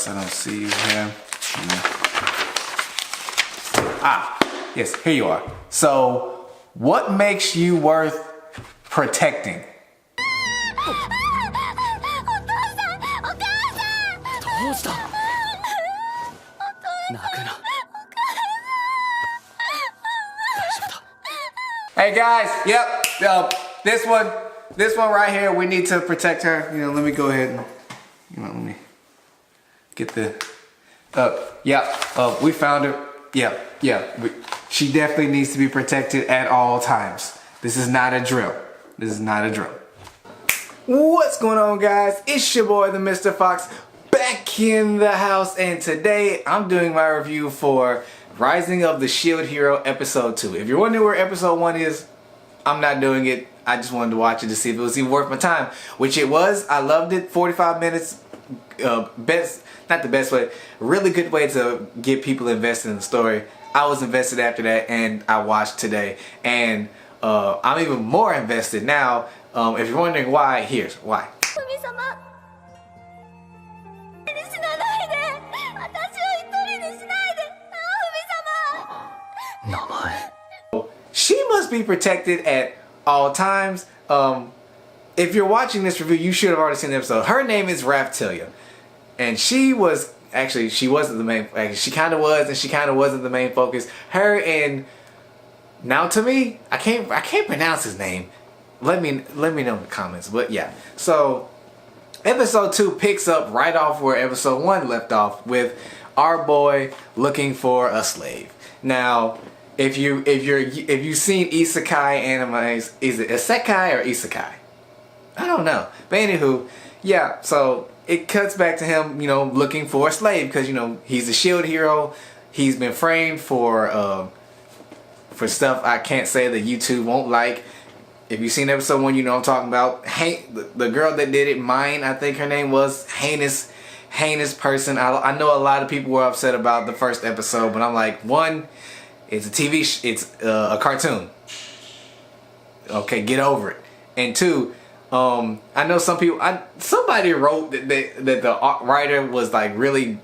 course, I don't see you here. Ah, yes, here you are. So, what makes you worth protecting? Hey guys, yep, this one right here, we need to protect her. You know, let me go ahead and, let me get the, we found her. She definitely needs to be protected at all times. This is not a drill. This is not a drill. What's going on, guys? It's your boy, the Mr. Fox, back in the house, and today I'm doing my review for Rising of the Shield Hero Episode 2. If you're wondering where Episode 1 is, I'm not doing it. I just wanted to watch it to see if it was even worth my time, which it was. I loved it. 45 minutes, not the best way, really good way to get people invested in the story. I was invested after that, and I watched today, and I'm even more invested now. If you're wondering why, here's why. She must be protected at all times. If you're watching this review, you should have already seen the episode. Her name is Raphtalia, and she was actually, she wasn't the main. Actually, she kind of was, and she kind of wasn't the main focus. Her and now to me, I can't pronounce his name. Let me know in the comments. But yeah, so episode 2 picks up right off where episode 1 left off, with our boy looking for a slave. Now, if you've seen isekai animes, is it isekai or isekai? I don't know. But anywho, yeah, so it cuts back to him, looking for a slave, because he's a shield hero. He's been framed for stuff I can't say that YouTube won't like. If you've seen episode 1, you know what I'm talking about. The girl that did it, Mine, I think her name was, heinous person. I know a lot of people were upset about the first episode, but I'm like, one, it's a it's a cartoon. Okay, get over it. And two, I know some people. Somebody wrote that the writer was like really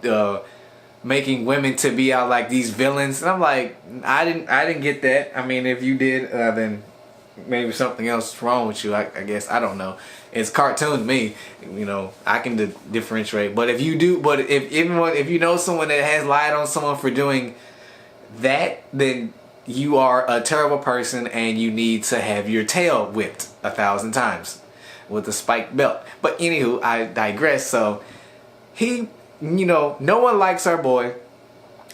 making women to be out like these villains, and I'm like, I didn't get that. I mean, if you did, then maybe something else is wrong with you. I guess, I don't know. It's cartoon to me. I can differentiate. But if you do, if you know someone that has lied on someone for doing that, then you are a terrible person, and you need to have your tail whipped 1,000 times with a spiked belt. But anywho, I digress. So he, no one likes our boy,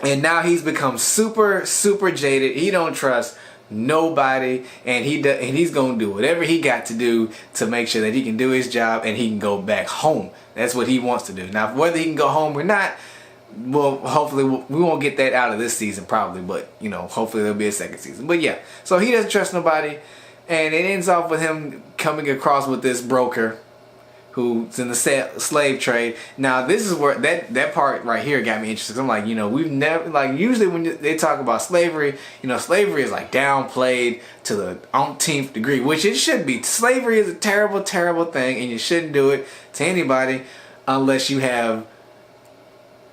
and now he's become super jaded. He don't trust nobody, and he's gonna do whatever he got to do to make sure that he can do his job and he can go back home. That's what he wants to do. Now, whether he can go home or not, well, hopefully we won't get that out of this season, probably, but hopefully there'll be a second season. But yeah, so he doesn't trust nobody, and it ends off with him coming across with this broker who's in the slave trade. Now, this is where that part right here got me interested. I'm like, we've never, usually when they talk about slavery, slavery is like downplayed to the umpteenth degree, which it should be. Slavery is a terrible thing, and you shouldn't do it to anybody unless you have,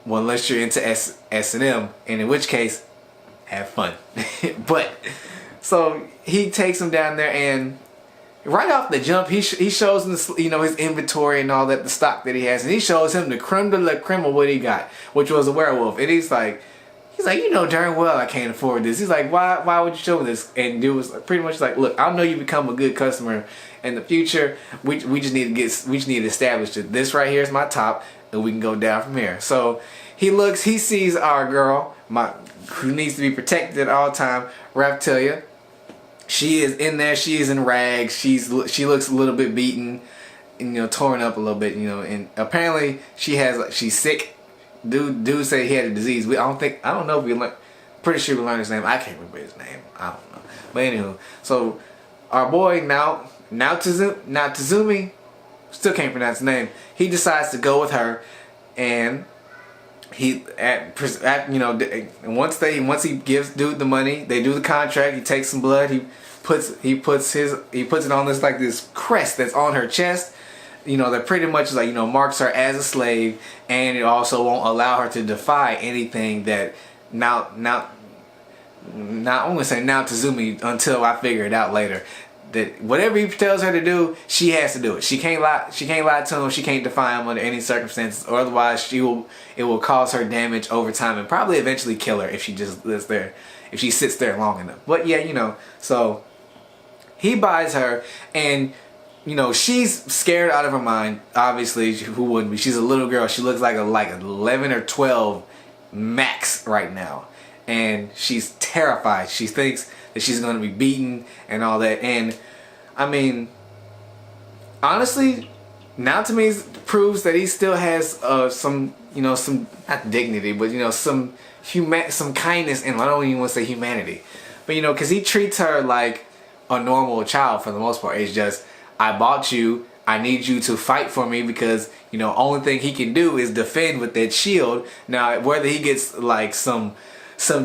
well, unless you're into S&M, and in which case, have fun. But so he takes him down there, and right off the jump, he shows him his inventory and all that, the stock that he has, and he shows him the creme de la creme of what he got, which was a werewolf. And he's like, darn well I can't afford this. He's like, why would you show me this? And dude was pretty much like, look, I know you become a good customer in the future. We just need to establish that this right here is my top, and we can go down from here. So he sees our girl, who needs to be protected at all time, Raphtalia. She is in there. She is in rags. She looks a little bit beaten, and torn up a little bit. And apparently she's sick. Dude said he had a disease. I don't know if we learned. Pretty sure we learned his name. I can't remember his name. I don't know. But anywho, so our boy Naotsume, still can't pronounce his name. He decides to go with her, and once he gives dude the money, they do the contract. He takes some blood. He puts it on this crest that's on her chest. that pretty much like, marks her as a slave, and it also won't allow her to defy anything that not I'm gonna say now Tazumi until I figure it out later. That whatever he tells her to do, she has to do it. She can't lie. She can't lie to him. She can't defy him under any circumstances, or otherwise it will cause her damage over time and probably eventually kill her if she just lives there, if she sits there long enough. But yeah, so he buys her, and she's scared out of her mind. Obviously, who wouldn't be? She's a little girl. She looks like 11 or 12 max right now, and she's terrified. She thinks that she's going to be beaten and all that. And I mean, honestly, now to me proves that he still has some not dignity, but some kindness, and I don't even want to say humanity, but because he treats her like a normal child for the most part. It's just, I bought you, I need you to fight for me, because only thing he can do is defend with that shield. Now whether he gets like some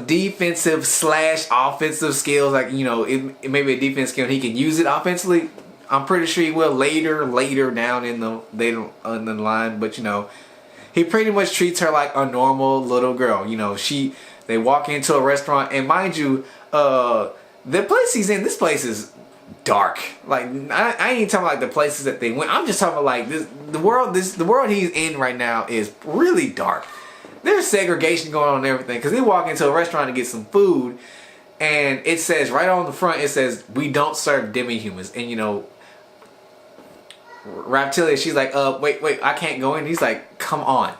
defensive / offensive skills, like it may be a defense skill and he can use it offensively, I'm pretty sure he will later down in the line. But he pretty much treats her like a normal little girl. They walk into a restaurant, and mind you, the place he's in, this place is dark. Like I ain't talking about like the places that they went. I'm just talking about like the world he's in right now is really dark. There's segregation going on and everything, because they walk into a restaurant to get some food, and it says right on the front, it says, "We don't serve demi-humans." And Raptilia, she's like, wait, I can't go in. He's like, come on.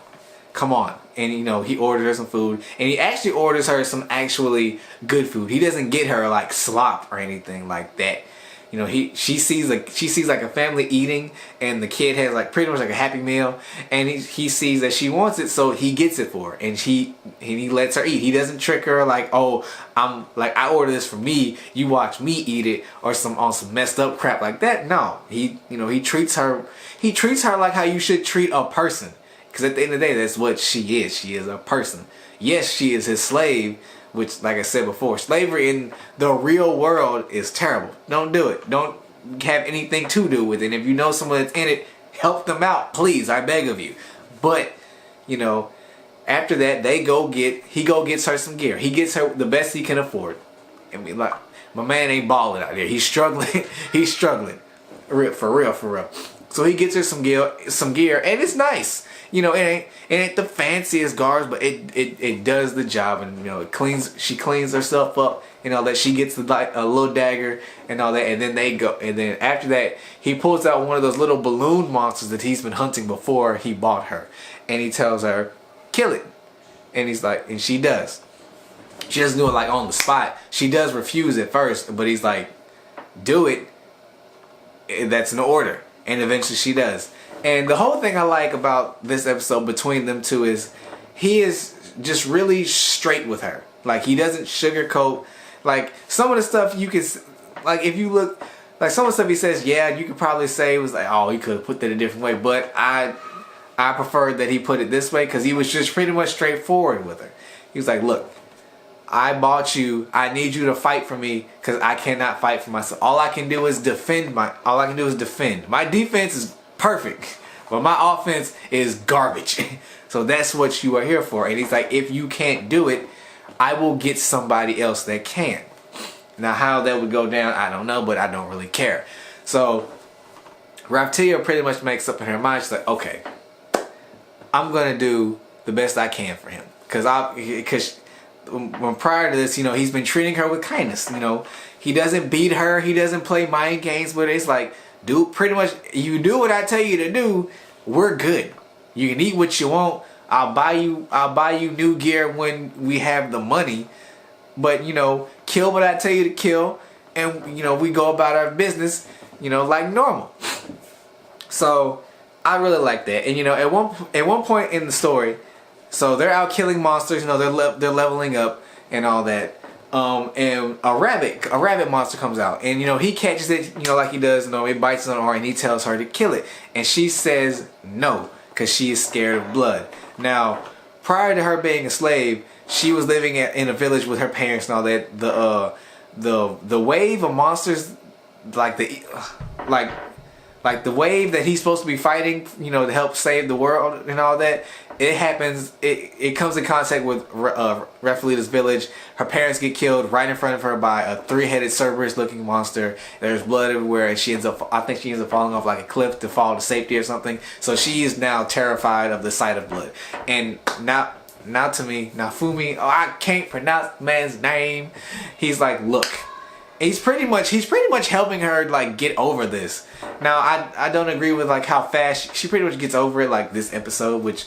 And he orders her some food, and he actually orders her some actually good food. He doesn't get her like slop or anything like that. She sees like a family eating, and the kid has like pretty much like a Happy Meal, and he sees that she wants it, so he gets it for her, and he lets her eat. He doesn't trick her like, oh, I order this for me, you watch me eat it, or on some messed up crap like that. No, he treats her like how you should treat a person, because at the end of the day, that's what she is. She is a person. Yes, she is his slave, which, like I said before, slavery in the real world is terrible. Don't do it. Don't have anything to do with it. And if you know someone that's in it, help them out, please. I beg of you. But, after that, he gets her some gear. He gets her the best he can afford. I mean, like, my man ain't balling out there. He's struggling. He's struggling. For real. So he gets her some gear, and it's nice. It ain't the fanciest guards, but it does the job, and she cleans herself up, that she gets a little dagger and all that, and then they go, and then after that he pulls out one of those little balloon monsters that he's been hunting before he bought her, and he tells her, kill it, and he's like, and she does. She doesn't do it like on the spot. She does refuse at first, but he's like, do it. That's an order, and eventually she does. And the whole thing I like about this episode between them two is he is just really straight with her. Like, he doesn't sugarcoat. Like, some of the stuff you can, like, if you look, like, some of the stuff he says, yeah, you could probably say it was like, oh, he could have put that a different way. But I preferred that he put it this way, because he was just pretty much straightforward with her. He was like, look, I bought you. I need you to fight for me, because I cannot fight for myself. All I can do is defend. My defense is perfect, but my offense is garbage. So that's what you are here for. And he's like, if you can't do it, I will get somebody else that can. Now, how that would go down, I don't know, but I don't really care. So Raptilia pretty much makes up in her mind. She's like, okay, I'm gonna do the best I can for him, because when prior to this, he's been treating her with kindness. He doesn't beat her. He doesn't play mind games with her. It's like, dude, pretty much, you do what I tell you to do, we're good. You can eat what you want. I'll buy you new gear when we have the money. But, kill what I tell you to kill, and, we go about our business, like normal. So I really like that. And, at one point in the story, so they're out killing monsters, they're leveling up and all that. And a rabbit monster comes out, and he catches it, like he does, it bites on her, and he tells her to kill it, and she says no, because she is scared of blood. Now, prior to her being a slave, she was living in a village with her parents and all that. The wave of monsters, like Like the wave that he's supposed to be fighting, you know, to help save the world and all that, it happens. It comes in contact with Raphalita's village. Her parents get killed right in front of her by a 3-headed Cerberus-looking monster. There's blood everywhere, and I think she ends up falling off like a cliff to fall to safety or something. So she is now terrified of the sight of blood. And now to me, Naofumi, I can't pronounce the man's name. He's like, look. He's pretty much helping her like get over this. Now I don't agree with like how fast she pretty much gets over it like this episode, which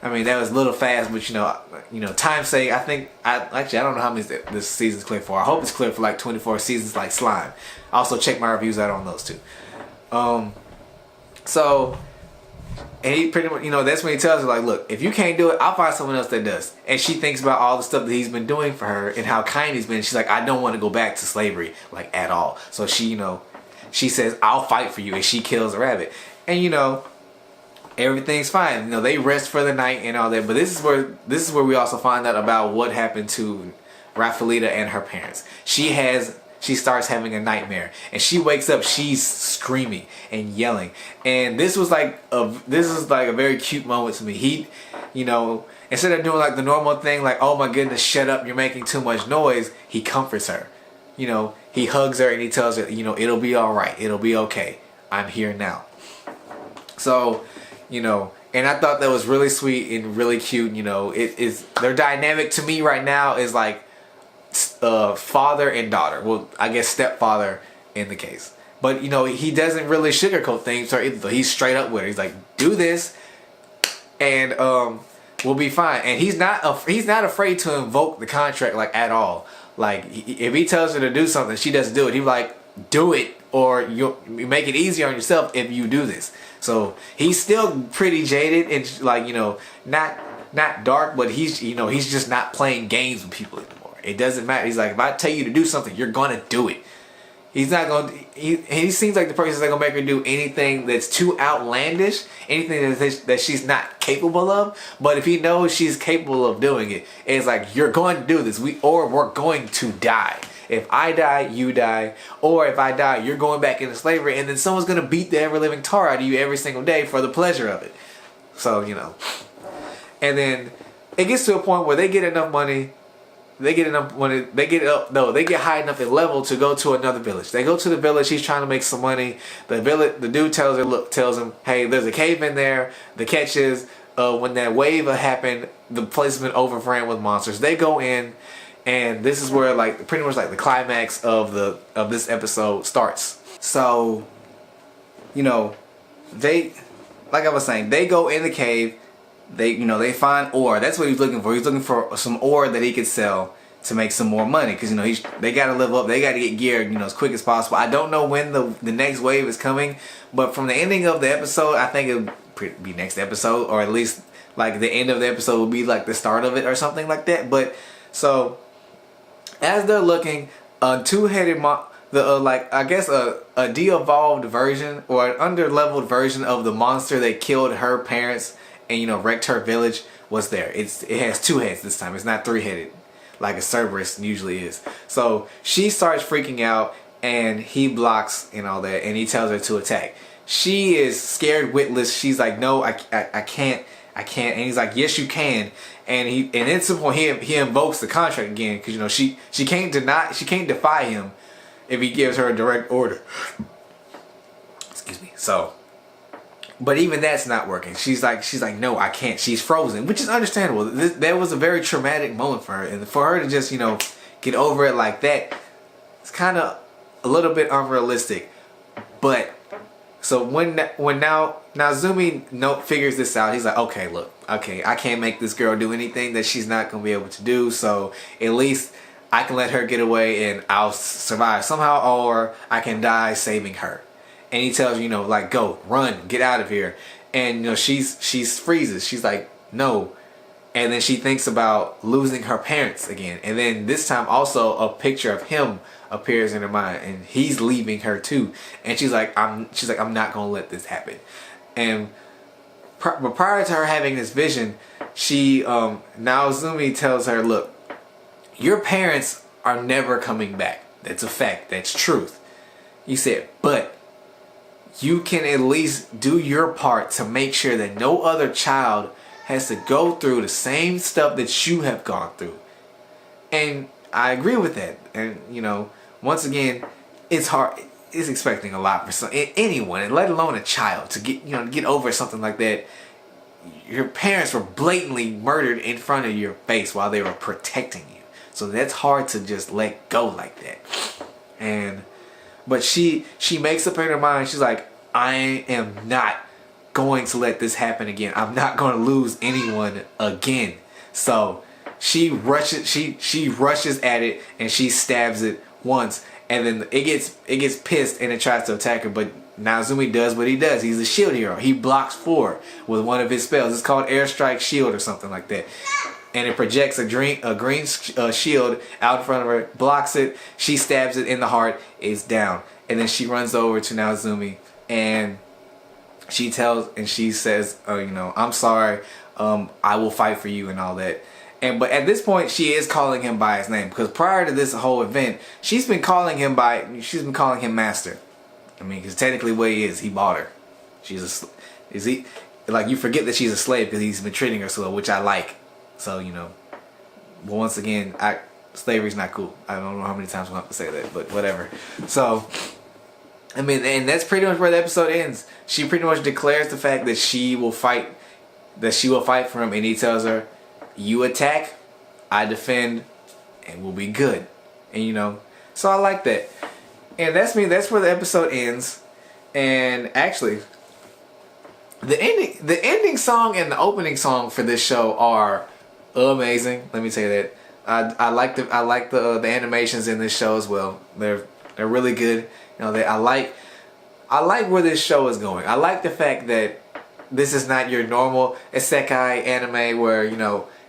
I mean that was a little fast, but you know time's sake, I think I don't know how many this season's clear for. I hope it's clear for like 24 seasons like Slime. Also check my reviews out on those two. So and he pretty much, you know, that's when he tells her like, look, if you can't do it, I'll find someone else that does. And she thinks about all the stuff that he's been doing for her and how kind he's been. She's like, I don't want to go back to slavery, like, at all. So she, you know, she says, I'll fight for you, and she kills a rabbit. And, you know, everything's fine. You know, they rest for the night and all that. But this is where we also find out about what happened to Raphalita and her parents. She starts having a nightmare, and she wakes up, she's screaming and yelling. And this is like a very cute moment to me. He, you know, instead of doing like the normal thing, like, oh my goodness, shut up, you're making too much noise, he comforts her. You know, he hugs her and he tells her, you know, it'll be all right, it'll be okay, I'm here now. So, you know, and I thought that was really sweet and really cute. You know, their dynamic to me right now is like father and daughter. Well, I guess stepfather in the case. But you know, he doesn't really sugarcoat things, or he's straight up with her. He's like, do this, and we'll be fine. And he's not afraid to invoke the contract like at all. Like if he tells her to do something, she doesn't do it. He's like, do it, or you make it easier on yourself if you do this. So he's still pretty jaded and like, you know, not dark, but he's just not playing games with people anymore. It doesn't matter. He's like, if I tell you to do something, you're gonna do it. He's not gonna. He seems like the person that's gonna make her do anything that's too outlandish, anything that she's not capable of. But if he knows she's capable of doing it, it's like, you're going to do this. We're going to die. If I die, you die. Or if I die, you're going back into slavery, and then someone's gonna beat the ever living tar out of you every single day for the pleasure of it. So, you know. And then it gets to a point where they get enough money. They get high enough in level to go to another village. They go to the village. He's trying to make some money. The dude tells him, hey, there's a cave in there. The catch is, when that wave happened, the place has been overran with monsters. They go in, and this is where like pretty much like the climax of this episode starts. So, you know, like I was saying, they go in the cave. They find ore. That's what he's looking for. He's looking for some ore that he could sell to make some more money. Because, you know, they got to live up. They got to get geared, you know, as quick as possible. I don't know when the next wave is coming. But from the ending of the episode, I think it'll be next episode. Or at least, like, the end of the episode will be, like, the start of it or something like that. But, so, as they're looking, a two-headed I guess a de-evolved version or an under-leveled version of the monster that killed her parents and, you know, wrecked her village was there. It has 2 heads this time. It's not 3-headed like a Cerberus usually is. So she starts freaking out, and he blocks and all that, and he tells her to attack. She is scared witless. She's like, no, I can't. And he's like, yes, you can. And at some point he invokes the contract again, because, you know, she can't defy him if he gives her a direct order. Excuse me. So, but even that's not working. She's like, no, I can't. She's frozen, which is understandable. That was a very traumatic moment for her, and for her to just, you know, get over it like that, it's kind of a little bit unrealistic. But so when Naofumi figures this out, he's like, okay, look, I can't make this girl do anything that she's not gonna be able to do. So at least I can let her get away, and I'll survive somehow, or I can die saving her. And he tells her, you know, like, go, run, get out of here. And, you know, she freezes. She's like, no. And then she thinks about losing her parents again. And then this time also a picture of him appears in her mind, and he's leaving her too. And she's like, I'm not gonna let this happen. And but prior to her having this vision, Naofumi tells her, look, your parents are never coming back. That's a fact. That's truth. He said, but you can at least do your part to make sure that no other child has to go through the same stuff that you have gone through. And I agree with that. And once again, it's hard. It's expecting a lot for anyone, and let alone a child, to get over something like that. Your parents were blatantly murdered in front of your face while they were protecting you. So that's hard to just let go like that. But she makes up in her mind. She's like, I am not going to let this happen again. I'm not going to lose anyone again. So she rushes at it, and she stabs it once, and then it gets pissed and it tries to attack her. But Naozumi does what he does. He's a shield hero. He blocks forward with one of his spells. It's called Airstrike Shield or something like that. And it projects a green shield out in front of her, blocks it. She stabs it in the heart. It's down. And then she runs over to Naozumi, and she says, I'm sorry. I will fight for you and all that. But at this point, she is calling him by his name, because prior to this whole event, she's been calling him Master. I mean, because technically what he is, he bought her. You forget that she's a slave because he's been treating her so well, which I like. So, but once again, slavery's not cool. I don't know how many times we'll have to say that, but whatever. So, I mean, and that's pretty much where the episode ends. She pretty much declares the fact that she will fight for him, and he tells her, you attack, I defend, and we'll be good. And so I like that. And that's where the episode ends. And actually, the ending song and the opening song for this show are amazing. Let me tell you that. I like the animations in this show as well. They're really good. I like where this show is going. I like the fact that this is not your normal isekai anime where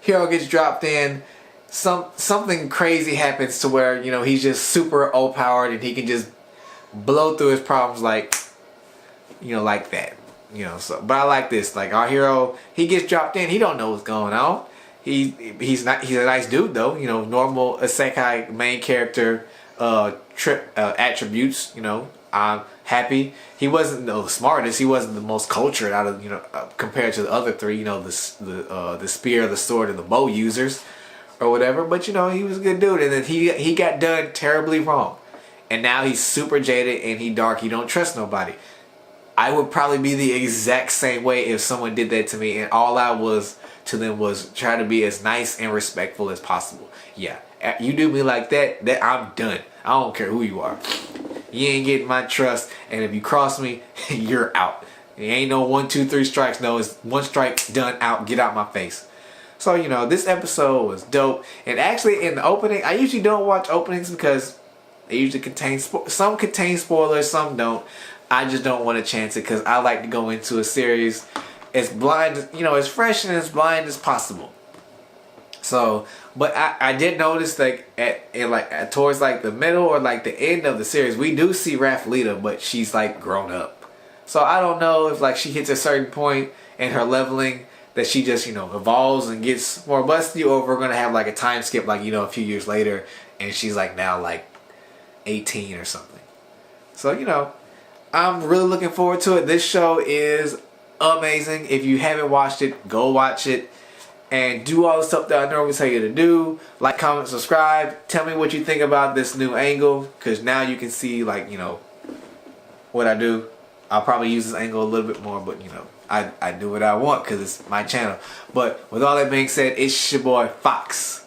hero gets dropped in, something crazy happens to where he's just super overpowered and he can just blow through his problems like that. So but I like this. Like, our hero, he gets dropped in, he don't know what's going on. He's a nice dude though. Normal isekai main character attributes. I'm happy. He wasn't the smartest. He wasn't the most cultured out of compared to the other three. The spear, the sword, and the bow users, or whatever. But he was a good dude. And then he got done terribly wrong, and now he's super jaded and he dark. He don't trust nobody. I would probably be the exact same way if someone did that to me, and all I was to them was try to be as nice and respectful as possible. Yeah, you do me like that, I'm done. I don't care who you are. You ain't getting my trust, and if you cross me, you're out. It ain't no 1, 2, 3 strikes. No, it's one strike, done, out, get out my face. So, this episode was dope. And actually, in the opening, I usually don't watch openings because they usually contain spoilers, some don't. I just don't want to chance it because I like to go into a series as blind, as fresh and as blind as possible. So, but I did notice towards the middle or the end of the series, we do see Rafleeta, but she's grown up. So I don't know if she hits a certain point in her leveling that she just evolves and gets more busty, or if we're gonna have a time skip a few years later and she's now 18 or something. So I'm really looking forward to it. This show is amazing. If you haven't watched it, go watch it. And do all the stuff that I normally tell you to do. Like, comment, subscribe. Tell me what you think about this new angle. Because now you can see, what I do. I'll probably use this angle a little bit more. But, I do what I want because it's my channel. But with all that being said, it's your boy Fox.